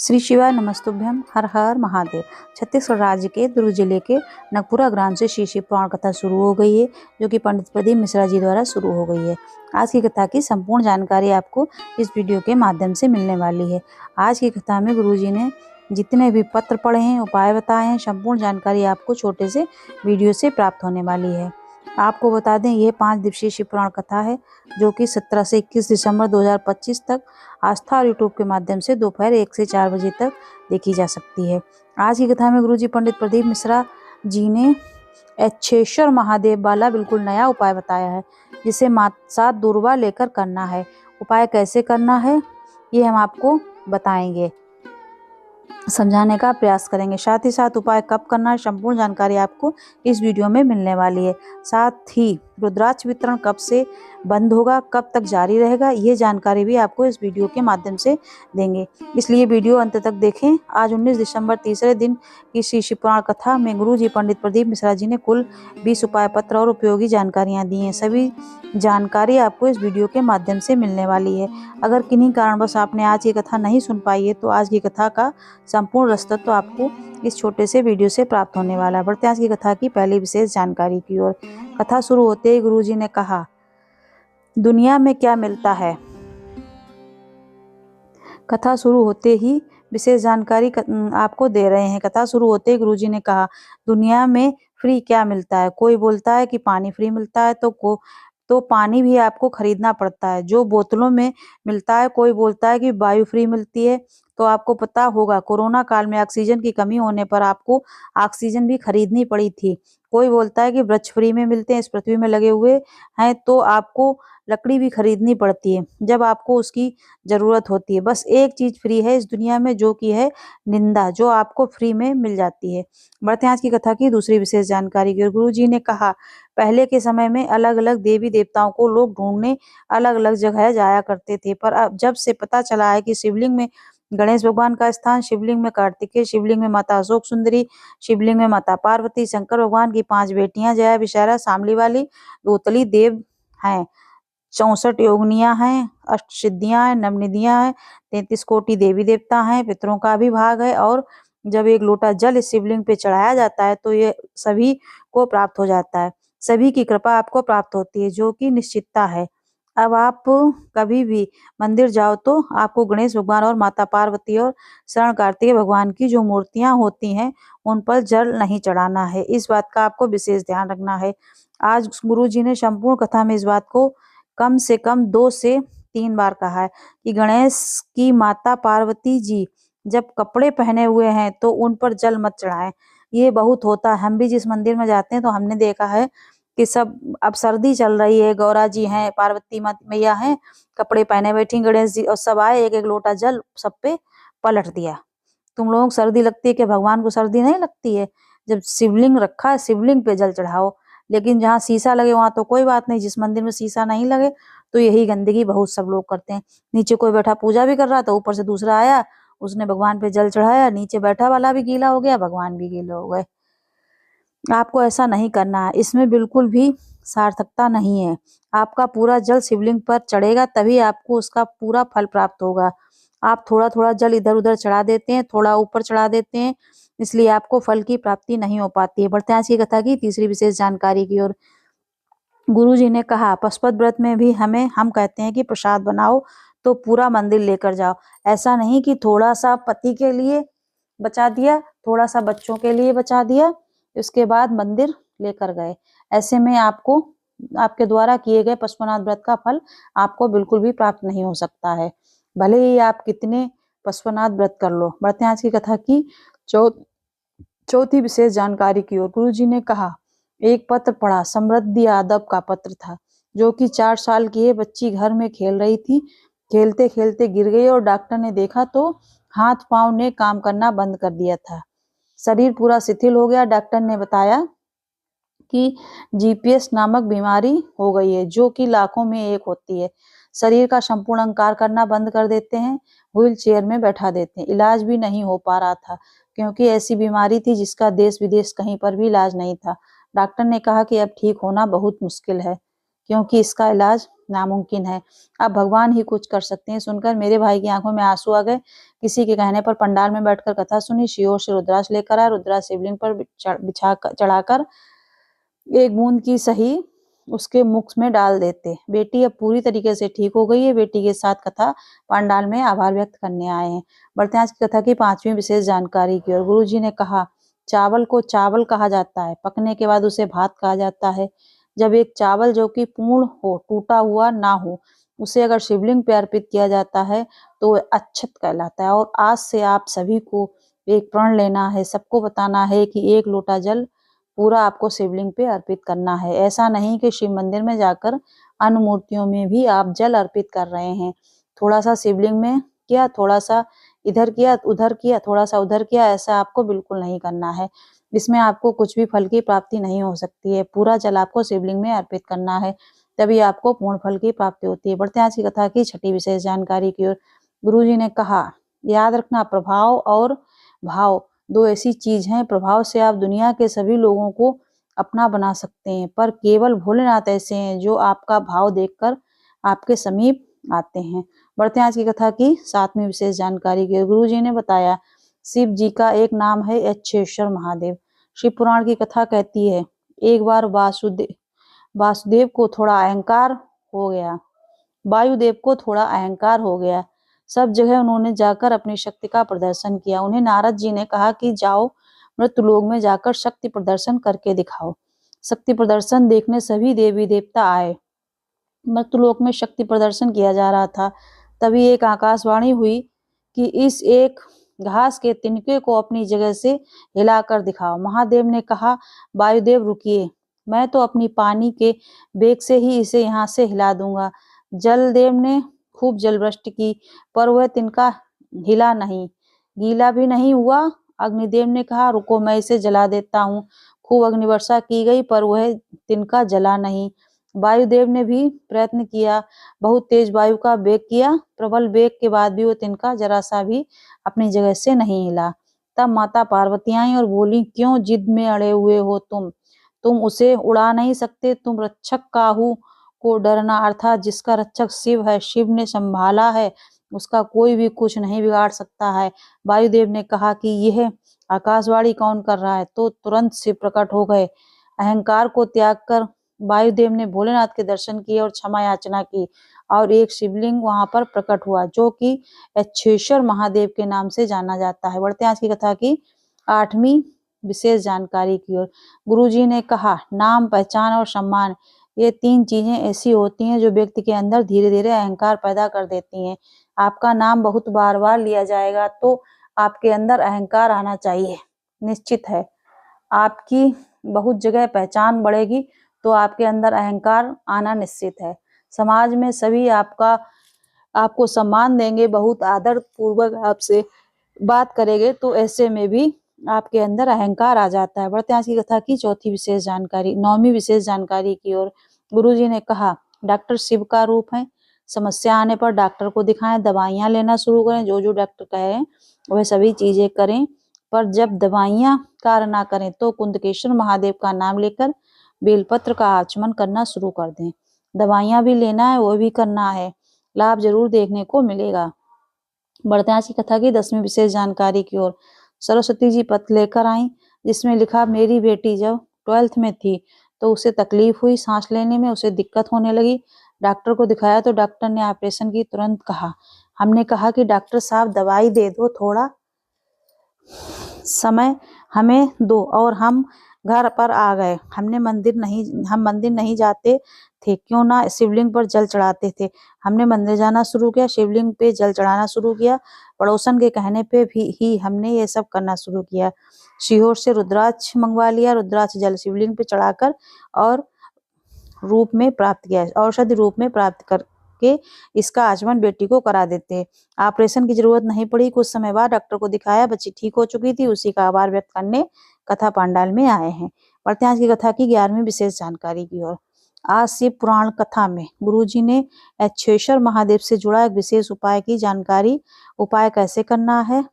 श्री शिवाय नमस्तुभ्यम। हर हर महादेव। छत्तीसगढ़ राज्य के दुर्ग जिले के नगपुरा ग्राम से श्री शिव पुराण कथा शुरू हो गई है, जो कि पंडित प्रदीप मिश्रा जी द्वारा शुरू हो गई है। आज की कथा की संपूर्ण जानकारी आपको इस वीडियो के माध्यम से मिलने वाली है। आज की कथा में गुरुजी ने जितने भी पत्र पढ़े हैं, उपाय बताए हैं, संपूर्ण जानकारी आपको छोटे से वीडियो से प्राप्त होने वाली है। आपको बता दें, यह 5 दिवसीय शिव पुराण कथा है, जो कि 17 से 21 दिसंबर 2025 तक आस्था और यूट्यूब के माध्यम से दोपहर 1 से 4 बजे तक देखी जा सकती है। आज की कथा में गुरुजी पंडित प्रदीप मिश्रा जी ने अच्छेश्वर महादेव वाला बिल्कुल नया उपाय बताया है, जिसे 7 दूर्वा लेकर करना है। उपाय कैसे करना है ये हम आपको बताएंगे, समझाने का प्रयास करेंगे। साथ ही साथ उपाय कब करना है, संपूर्ण जानकारी आपको इस वीडियो में मिलने वाली है। साथ ही रुद्राक्ष वितरण कब से बंद होगा, कब तक जारी रहेगा, ये जानकारी भी आपको इस वीडियो के माध्यम से देंगे, इसलिए वीडियो अंत तक देखें। आज 19 दिसंबर तीसरे दिन की श्री शिव पुराण कथा में गुरु जी पंडित प्रदीप मिश्रा जी ने कुल 20 उपाय पत्र और उपयोगी जानकारियाँ दी हैं। सभी जानकारी आपको इस वीडियो के माध्यम से मिलने वाली है। अगर किन्हीं कारणवश आपने आज की कथा नहीं सुन पाई है, तो आज की कथा का संपूर्ण रसतत्व तो आपको इस छोटे से वीडियो से प्राप्त होने वाला है। बढ़ते हैं आज की कथा की पहली विशेष जानकारी की ओर। कथा शुरू होते ही गुरुजी ने कहा, दुनिया में क्या मिलता है। कथा शुरू होते ही विशेष जानकारी आपको दे रहे हैं। कथा शुरू होते ही गुरुजी ने कहा, दुनिया में फ्री क्या मिलता है। कोई बोलता है कि पानी फ्री मिलता है, तो पानी भी आपको खरीदना पड़ता है, जो बोतलों में मिलता है। कोई बोलता है कि वायु फ्री मिलती है, तो आपको पता होगा कोरोना काल में ऑक्सीजन की कमी होने पर आपको ऑक्सीजन भी खरीदनी पड़ी थी। कोई बोलता है कि वृक्ष फ्री में मिलते हैं, इस पृथ्वी में लगे हुए हैं, तो आपको लकड़ी भी खरीदनी पड़ती है जब आपको उसकी जरूरत होती है। बस एक चीज फ्री है इस दुनिया में, जो कि है निंदा, जो आपको फ्री में मिल जाती है। बढ़ते हैं आज की कथा की दूसरी विशेष जानकारी की। गुरु जी ने कहा, पहले के समय में अलग अलग देवी देवताओं को लोग ढूंढने अलग अलग जगह जाया करते थे, पर अब जब से पता चला है कि शिवलिंग में गणेश भगवान का स्थान, शिवलिंग में कार्तिकेय, शिवलिंग में माता अशोक सुंदरी, शिवलिंग में माता पार्वती, शंकर भगवान की 5 बेटियां जया, विषैरा, शामली वाली, दूतली देव हैं, 64 योगिनियां हैं, 8 सिद्धियां हैं, नवनिधियां हैं, 33 कोटि देवी देवता हैं, पितरों का भी भाग है। और जब एक लोटा जल इस शिवलिंग पे चढ़ाया जाता है, तो ये सभी को प्राप्त हो जाता है। सभी की कृपा आपको प्राप्त होती है, जो कि निश्चितता है। अब आप कभी भी मंदिर जाओ तो आपको गणेश भगवान और माता पार्वती और शरण कार्तिकेय भगवान की जो मूर्तियां होती हैं, उन पर जल नहीं चढ़ाना है। इस बात का आपको विशेष ध्यान रखना है। आज गुरु जी ने संपूर्ण कथा में इस बात को कम से कम 2 से 3 बार कहा है कि गणेश की माता पार्वती जी जब कपड़े पहने हुए हैं तो उन पर जल मत चढ़ाएं। ये बहुत होता है। हम भी जिस मंदिर में जाते हैं तो हमने देखा है कि सब, अब सर्दी चल रही है, गौरा जी हैं, पार्वती मैया हैं, कपड़े पहने बैठी, गणेश जी, और सब आए, एक एक लोटा जल सब पे पलट दिया। तुम लोगों को सर्दी लगती है कि भगवान को सर्दी नहीं लगती है? जब शिवलिंग रखा है, शिवलिंग पे जल चढ़ाओ। लेकिन जहाँ शीशा लगे वहां तो कोई बात नहीं, जिस मंदिर में शीशा नहीं लगे तो यही गंदगी बहुत सब लोग करते हैं। नीचे कोई बैठा पूजा भी कर रहा था, ऊपर से दूसरा आया, उसने भगवान पे जल चढ़ाया, नीचे बैठा वाला भी गीला हो गया, भगवान भी गीले हो गए। आपको ऐसा नहीं करना है, इसमें बिल्कुल भी सार्थकता नहीं है। आपका पूरा जल शिवलिंग पर चढ़ेगा, तभी आपको उसका पूरा फल प्राप्त होगा। आप थोड़ा थोड़ा जल इधर उधर चढ़ा देते हैं, थोड़ा ऊपर चढ़ा देते हैं, इसलिए आपको फल की प्राप्ति नहीं हो पाती है। बढ़ते हैं आज की कथा की तीसरी विशेष जानकारी की ओर। गुरु जी ने कहा, पशुपत व्रत में भी हम कहते हैं कि प्रसाद बनाओ तो पूरा मंदिर लेकर जाओ। ऐसा नहीं कि थोड़ा सा पति के लिए बचा दिया, थोड़ा सा बच्चों के लिए बचा दिया, उसके बाद मंदिर लेकर गए। ऐसे में आपको आपके द्वारा किए गए पशुपनाथ व्रत का फल आपको बिल्कुल भी प्राप्त नहीं हो सकता है, भले ही आप कितने पशुपनाथ व्रत कर लो। बढ़ते हैं आज की कथा की चौथी विशेष जानकारी की ओर। गुरु जी ने कहा, एक पत्र पढ़ा, समृद्धि यादव का पत्र था, जो कि 4 साल की ये बच्ची घर में खेल रही थी। खेलते खेलते गिर गई और डॉक्टर ने देखा तो हाथ पांव ने काम करना बंद कर दिया था, शरीर पूरा शिथिल हो गया। डॉक्टर ने बताया कि जीपीएस नामक बीमारी हो गई है, जो कि लाखों में एक होती है। शरीर का संपूर्ण अंग करना बंद कर देते हैं, व्हील चेयर में बैठा देते हैं। इलाज भी नहीं हो पा रहा था, क्योंकि ऐसी बीमारी थी जिसका देश विदेश कहीं पर भी इलाज नहीं था। डॉक्टर ने कहा कि अब ठीक होना बहुत मुश्किल है, क्योंकि इसका इलाज नामुमकिन है, अब भगवान ही कुछ कर सकते हैं। सुनकर मेरे भाई की आंखों में आंसू आ गए। किसी के कहने पर पंडाल में बैठकर कथा सुनी। शियोर से रुद्राक्ष लेकर आया। रुद्राक्ष शिवलिंग पर चढ़ाकर एक बूंद की सही उसके मुख में डाल देते। बेटी अब पूरी तरीके से ठीक हो गई है। बेटी के साथ कथा पंडाल में आभार व्यक्त करने आए हैं। बढ़ते हैं आज की कथा की 5वीं विशेष जानकारी की ओर। गुरु जी ने कहा, चावल को चावल कहा जाता है, पकने के बाद उसे भात कहा जाता है। जब एक चावल जो कि पूर्ण हो, टूटा हुआ ना हो, उसे अगर शिवलिंग पे अर्पित किया जाता है तो वह अच्छत कहलाता है। और आज से आप सभी को एक प्रण लेना है, सबको बताना है कि 1 लोटा जल पूरा आपको शिवलिंग पे अर्पित करना है। ऐसा नहीं कि शिव मंदिर में जाकर अन्य मूर्तियों में भी आप जल अर्पित कर रहे हैं। थोड़ा सा शिवलिंग में किया, थोड़ा सा इधर किया, उधर किया, थोड़ा सा उधर किया, ऐसा आपको बिल्कुल नहीं करना है। इसमें आपको कुछ भी फल की प्राप्ति नहीं हो सकती है। पूरा जल आपको शिवलिंग में अर्पित करना है, तभी आपको पूर्ण फल की प्राप्ति होती है। बढ़ते हैं आज की कथा की 6ठी विशेष जानकारी की ओर। गुरु जी ने कहा, याद रखना, प्रभाव और भाव 2 ऐसी चीज हैं। प्रभाव से आप दुनिया के सभी लोगों को अपना बना सकते हैं, पर केवल भोलेनाथ ऐसे हैं जो आपका भाव देखकर आपके समीप आते हैं। बढ़ते हैं आज की कथा की 7वीं विशेष जानकारी की। गुरु जी ने बताया, शिव जी का एक नाम है अच्छेश्वर महादेव। शिव पुराण की कथा कहती है, एक बार वासुदेव को थोड़ा अहंकार हो गया वायुदेव को थोड़ा अहंकार हो गया। सब जगह उन्होंने जाकर अपनी शक्ति का प्रदर्शन किया। उन्हें नारद जी ने कहा कि जाओ मृत्युलोक में जाकर शक्ति प्रदर्शन करके दिखाओ। शक्ति प्रदर्शन देखने सभी देवी देवता आए। मृत्युलोक में शक्ति प्रदर्शन किया जा रहा था। तभी एक आकाशवाणी हुई कि इस एक घास के तिनके को अपनी जगह से हिलाकर दिखाओ। महादेव ने कहा, वायुदेव रुकिए, मैं तो अपनी पानी के वेग से ही इसे यहाँ से हिला दूंगा। जलदेव ने खूब जलवृष्टि की, पर वह तिनका हिला नहीं, गीला भी नहीं हुआ। अग्निदेव ने कहा, रुको, मैं इसे जला देता हूँ। खूब अग्निवर्षा की गई, पर वह तिनका जला नहीं। वायुदेव ने भी प्रयत्न किया, बहुत तेज वायु का वेग किया, प्रबल वेग के बाद भी वो तिनका जरा सा भी अपनी जगह से नहीं हिला। तब माता पार्वती आई और बोली, क्यों जिद में अड़े हुए हो तुम उसे उड़ा नहीं सकते। तुम रक्षक काहू को डरना, अर्थात जिसका रक्षक शिव है, शिव ने संभाला है, उसका कोई भी कुछ नहीं बिगाड़ सकता है। वायुदेव ने कहा कि यह आकाशवाणी कौन कर रहा है, तो तुरंत शिव प्रकट हो गए। अहंकार को त्याग कर वायुदेव ने भोलेनाथ के दर्शन किए और क्षमा याचना की, और एक शिवलिंग वहां पर प्रकट हुआ जो कि अच्छेश्वर महादेव के नाम से जाना जाता है। बढ़ते हैं आज की कथा की 8वीं विशेष जानकारी की ओर। गुरु जी ने कहा, नाम, पहचान और सम्मान, ये 3 चीजें ऐसी होती हैं जो व्यक्ति के अंदर धीरे धीरे अहंकार पैदा कर देती हैं। आपका नाम बहुत बार बार लिया जाएगा तो आपके अंदर अहंकार आना चाहिए, निश्चित है। आपकी बहुत जगह पहचान बढ़ेगी तो आपके अंदर अहंकार आना निश्चित है। समाज में सभी आपको सम्मान देंगे, बहुत आदर पूर्वक आपसे बात करेंगे, तो ऐसे में भी आपके अंदर अहंकार आ जाता है। बढ़ते हैं आज की कथा की 9वीं विशेष जानकारी की ओर। गुरु जी ने कहा, डॉक्टर शिव का रूप है। समस्या आने पर डॉक्टर को दिखाएं, दवाइयां लेना शुरू करें, जो जो डॉक्टर कहें वह सभी चीजें करें, पर जब दवाइयां कार्य ना करें तो कुंदकेश्वर महादेव का नाम लेकर बेलपत्र का आचमन करना शुरू कर दें। दवाइयां भी लेना है, वो भी करना है, लाभ जरूर देखने को मिलेगा। बढ़ते हैं आज की कथा की 10वीं विशेष जानकारी की ओर। सरस्वती जी पत्र लेकर आई, जिसमें लिखा, मेरी बेटी जब 12th में थी तो उसे तकलीफ हुई, सांस लेने में उसे दिक्कत होने लगी। डॉक्टर को दिखाया तो डॉक्टर ने ऑपरेशन की तुरंत कहा। हमने कहा कि डॉक्टर साहब दवाई दे दो, थोड़ा समय हमें दो, और हम घर पर आ गए। हम मंदिर नहीं जाते थे, क्यों ना शिवलिंग पर जल चढ़ाते थे। हमने मंदिर जाना शुरू किया, शिवलिंग पे जल चढ़ाना शुरू किया। पड़ोसन के कहने पे ही हमने ये सब करना शुरू किया। सीहोर से रुद्राक्ष मंगवा लिया, रुद्राक्ष जल शिवलिंग पे चढ़ाकर और रूप में प्राप्त किया, औषधि रूप में प्राप्त करके इसका आचमन बेटी को करा देते। ऑपरेशन की जरूरत नहीं पड़ी। कुछ समय बाद डॉक्टर को दिखाया, बच्ची ठीक हो चुकी थी। उसी का आभार व्यक्त करने कथा पांडाल में आए हैं। बढ़ते हैं आज की कथा की 11वीं विशेष जानकारी की ओर। आज शिव पुराण कथा में गुरुजी ने अच्छेश्वर महादेव से जुड़ा एक विशेष उपाय की जानकारी, उपाय कैसे करना है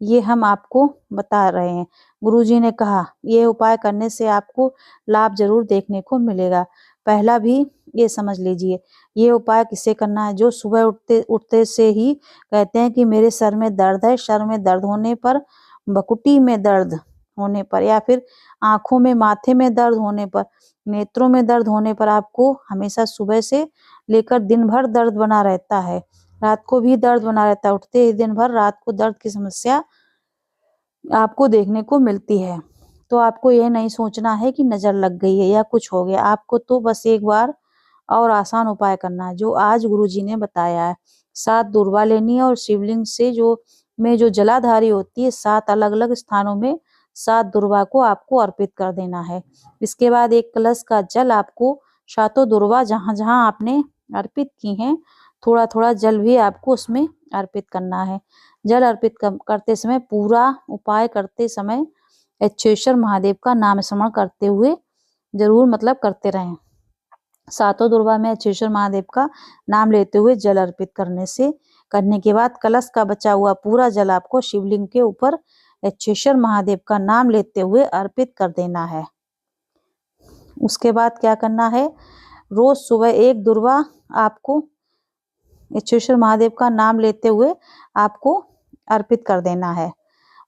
ये हम आपको बता रहे हैं। गुरुजी ने कहा, ये उपाय करने से आपको लाभ जरूर देखने को मिलेगा। पहला भी ये समझ लीजिए, ये उपाय किसे करना है? जो सुबह उठते उठते से ही कहते हैं कि मेरे सर में दर्द है, सर में दर्द होने पर, बकुटी में दर्द होने पर, या फिर आँखों में, माथे में दर्द होने पर, नेत्रों में दर्द होने पर आपको हमेशा सुबह से लेकर दिन भर दर्द बना रहता है। रात को भी दर्द बना रहता है। उठते ही दिन भर रात को दर्द की समस्या आपको देखने को मिलती है। तो आपको ये नहीं सोचना है कि नज़र लग गई है या कुछ हो गया। आपको तो बस एक बार और आसान उपाय करना है जो आज गुरुजी ने बताया है। 7 दूर्वा लेनी है और शिवलिंग से जो जलाधारी होती है, 7 अलग-अलग स्थानों में 7 दूर्वा को आपको अर्पित कर देना है। इसके बाद एक कलश का जल आपको सातों दूर्वा जहाँ-जहाँ आपने अर्पित की हैं, थोड़ा-थोड़ा जल भी आपको उसमें अर्पित करना है। जल अर्पित करते समय, पूरा उपाय करते समय एच्छेश्वर महादेव का नाम स्मरण करते हुए जरूर करते रहें। सातों दूर्वा में एच्छेश्वर महादेव का नाम लेते हुए जल अर्पित करने के बाद कलश का बचा हुआ पूरा जल आपको शिवलिंग के ऊपर एच्छेश्वर महादेव का नाम लेते हुए अर्पित कर देना है। उसके बाद क्या करना है? रोज सुबह एक दूर्वा आपको एच्छेश्वर महादेव का नाम लेते हुए आपको अर्पित कर देना है।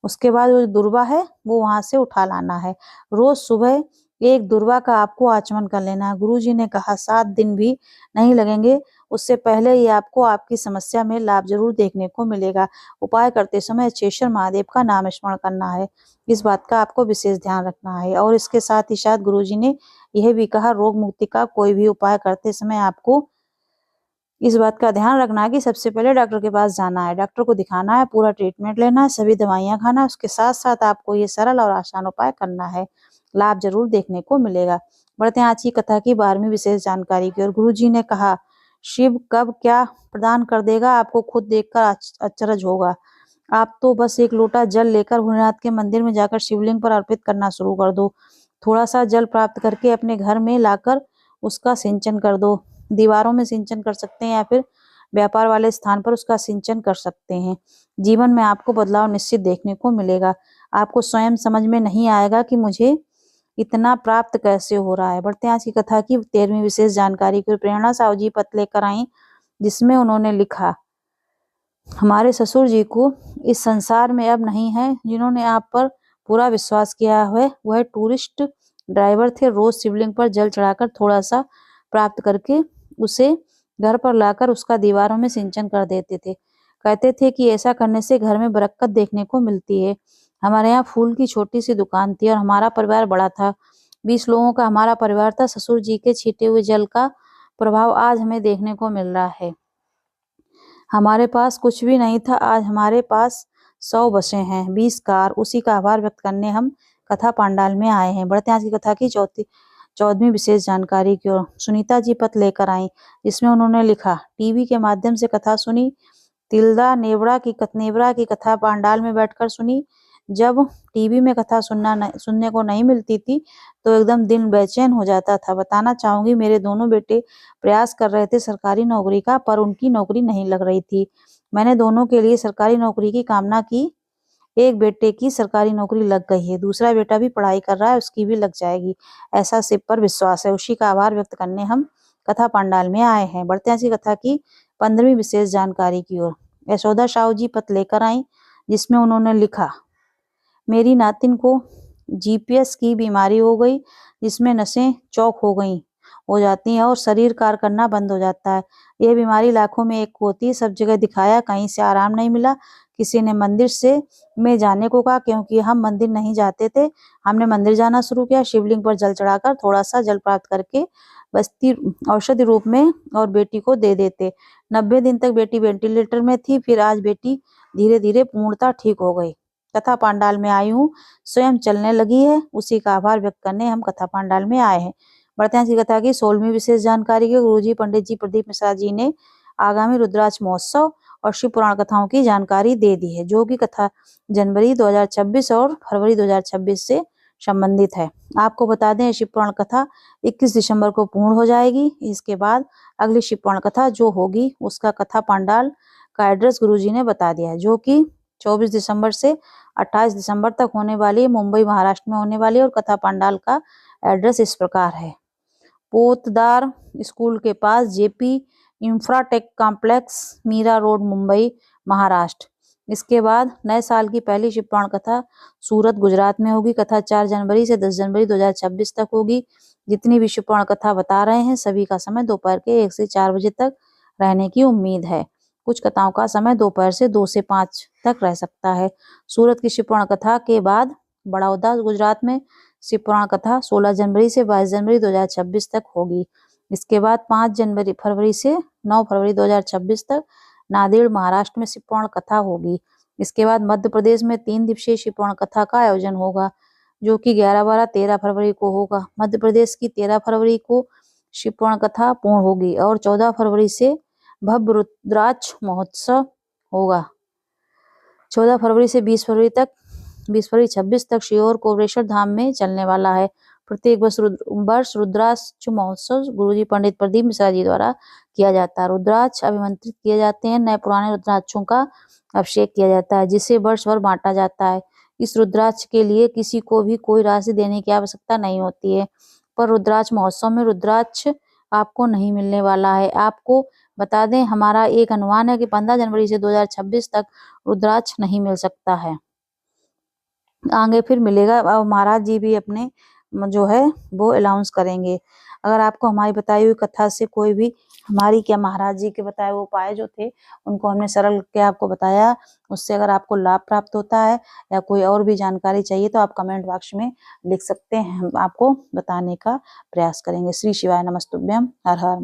उसके बाद वो दूर्वा है वो वहां से उठा लाना है। रोज सुबह एक दूर्वा का आपको आचमन कर लेना है। गुरुजी ने कहा 7 दिन भी नहीं लगेंगे, उससे पहले ही आपको आपकी समस्या में लाभ जरूर देखने को मिलेगा। उपाय करते समय एच्छेश्वर महादेव का नाम स्मरण करना है, इस बात का आपको विशेष ध्यान रखना है। और इसके साथ ही साथ गुरुजी ने यह भी कहा, रोग मुक्ति का कोई भी उपाय करते समय आपको इस बात का ध्यान रखना है कि सबसे पहले डॉक्टर के पास जाना है, डॉक्टर को दिखाना है, पूरा ट्रीटमेंट लेना है, सभी दवाइयाँ खाना है। उसके साथ साथ आपको ये सरल और आसान उपाय करना है, लाभ जरूर देखने को मिलेगा। बढ़ते हैं आज की कथा की 12वीं विशेष जानकारी की ओर। गुरुजी ने कहा, शिव कब क्या प्रदान कर देगा आपको खुद देखकर अचरज होगा। आप तो बस एक लोटा जल लेकर भोलेनाथ के मंदिर में जाकर शिवलिंग पर अर्पित करना शुरू कर दो। थोड़ा सा जल प्राप्त करके अपने घर में लाकर उसका सिंचन कर दो। दीवारों में सिंचन कर सकते हैं या फिर व्यापार वाले स्थान पर उसका सिंचन कर सकते हैं। जीवन में आपको बदलाव निश्चित देखने को मिलेगा। आपको स्वयं समझ में नहीं आएगा कि मुझे इतना प्राप्त कैसे हो रहा है। बढ़ते हैं आज की कथा की 13वीं विशेष जानकारी की। प्रेरणा साहू जी पत्र लेकर आई, जिसमें उन्होंने लिखा, हमारे ससुर जी को इस संसार में अब नहीं है। जिन्होंने आप पर पूरा विश्वास किया है वह टूरिस्ट ड्राइवर थे। रोज शिवलिंग पर जल चढ़ाकर थोड़ा सा प्राप्त करके उसे घर पर लाकर उसका दीवारों में सिंचन कर देते थे। कहते थे कि ऐसा करने से घर में बरकत देखने को मिलती है। हमारे यहाँ फूल की छोटी सी दुकान थी और हमारा परिवार बड़ा था। 20 लोगों का हमारा परिवार था। ससुर जी के छीटे हुए जल का प्रभाव आज हमें देखने को मिल रहा है। हमारे पास कुछ भी नहीं था, आज हमारे पास 100 बसें हैं, 20 कार। उसी का आभार व्यक्त करने हम कथा पांडाल में आए हैं। बढ़ते हैं आज की कथा की 14वीं विशेष जानकारी की ओर। सुनीता जी पत्र लेकर आई, जिसमें उन्होंने लिखा, टीवी के माध्यम से कथा सुनी। तिल्दा नेवड़ा की कथा पांडाल में बैठकर सुनी। जब टीवी में कथा सुनने को नहीं मिलती थी तो एकदम दिल बेचैन हो जाता था। बताना चाहूंगी, मेरे दोनों बेटे प्रयास कर रहे थे सरकारी नौकरी का, पर उनकी नौकरी नहीं लग रही थी। मैंने दोनों के लिए सरकारी नौकरी की कामना की। एक बेटे की सरकारी नौकरी लग गई है, दूसरा बेटा भी पढ़ाई कर रहा है, उसकी भी लग जाएगी, ऐसा शिव पर विश्वास है। उसी का आभार व्यक्त करने हम कथा पंडाल में आए हैं। बढ़ते हैं इसी कथा की 15वीं विशेष जानकारी की ओर। यशोदा साहू जी पत्र लेकर आई, जिसमें उन्होंने लिखा, मेरी नातिन को जीपीएस की बीमारी हो गई, जिसमें नसें चौक हो जाती हैं और शरीर कार्य करना बंद हो जाता है। यह बीमारी लाखों में एक होती है। सब जगह दिखाया, कहीं से आराम नहीं मिला। किसी ने मंदिर में जाने को कहा, क्योंकि हम मंदिर नहीं जाते थे। हमने मंदिर जाना शुरू किया। शिवलिंग पर जल चढ़ाकर थोड़ा सा जल प्राप्त करके बस्ती औषधि रूप में और बेटी को दे देते। 90 दिन तक बेटी वेंटिलेटर में थी, फिर आज बेटी धीरे धीरे पूर्णतः ठीक हो गई। कथा पांडाल में आई हूँ, स्वयं चलने लगी है, उसी का आभार व्यक्त करने हम कथा पांडाल में आए हैं। बढ़ते हैं इसी कथा की 16वीं विशेष जानकारी के। गुरुजी पंडित जी प्रदीप मिश्रा जी ने आगामी रुद्राक्ष महोत्सव और शिव पुराण कथाओं की जानकारी दे दी है, जो कि कथा जनवरी 2026 और फरवरी 2026 से संबंधित है। आपको बता दें, शिव पुराण कथा 21 दिसंबर को पूर्ण हो जाएगी। इसके बाद अगली शिव पुराण कथा जो होगी उसका कथा पांडाल का एड्रेस गुरुजी ने बता दिया है, जो कि 24 दिसंबर से 28 दिसंबर तक होने वाली है, मुंबई महाराष्ट्र में होने वाली है। और कथा पांडाल का एड्रेस इस प्रकार है, पोतदार स्कूल के पास, Jaypee Infratech complex, Mira road, Mumbai, Maharashtra. इसके बाद नए साल की पहली शिव पुराण कथा सूरत, गुजरात में होगी। कथा 4 जनवरी से 10 जनवरी 2026 तक होगी। जितनी भी शिव पुराण कथा बता रहे हैं सभी का समय दोपहर के 1 से 4 बजे तक रहने की उम्मीद है। कुछ कथाओं का समय दोपहर से 2 से 5 तक रह सकता है। सूरत की शिव पुराण कथा के बाद बड़ौदा, गुजरात में शिव पुराण कथा 16 जनवरी से 22 जनवरी 2026 तक होगी। इसके बाद 5 फरवरी से 9 फरवरी 2026 तक नांदेड़, महाराष्ट्र में शिव पुराण कथा होगी। इसके बाद मध्य प्रदेश में 3 दिवसीय शिव पुराण कथा का आयोजन होगा, जो कि 11, 12, 13 फरवरी को होगा। मध्य प्रदेश की 13 फरवरी को शिव पुराण कथा पूर्ण होगी और 14 फरवरी से भव्य रुद्राक्ष महोत्सव होगा। 14 फरवरी से 20 फरवरी 26 तक शियोर कोबरेश्वर धाम में चलने वाला है। प्रत्येक वर्ष रुद्राक्ष महोत्सव गुरुजी पंडित प्रदीप मिश्रा जी द्वारा किया जाता है। रुद्राक्ष अभिमंत्रित किए जाते हैं। नए पुराने रुद्राक्षों का अभिषेक किया जाता है, जिसे वर्ष भर बांटा जाता है। इस रुद्राक्ष के लिए किसी को भी कोई राशि देने की आवश्यकता नहीं होती है। पर रुद्राक्ष महोत्सव में रुद्राक्ष आपको नहीं मिलने वाला है। आपको बता दें, हमारा एक अनुमान है कि 15 जनवरी से 2026 तक रुद्राक्ष नहीं मिल सकता है, आगे फिर मिलेगा। अब महाराज जी भी अपने जो है वो अनाउंस करेंगे। अगर आपको हमारी बताई हुई कथा से कोई भी हमारी क्या महाराज जी के बताए हुए उपाय जो थे उनको हमने सरल के आपको बताया, उससे अगर आपको लाभ प्राप्त होता है या कोई और भी जानकारी चाहिए तो आप कमेंट बॉक्स में लिख सकते हैं, हम आपको बताने का प्रयास करेंगे। श्री शिवाय नमस्तुभ्यम। हर हर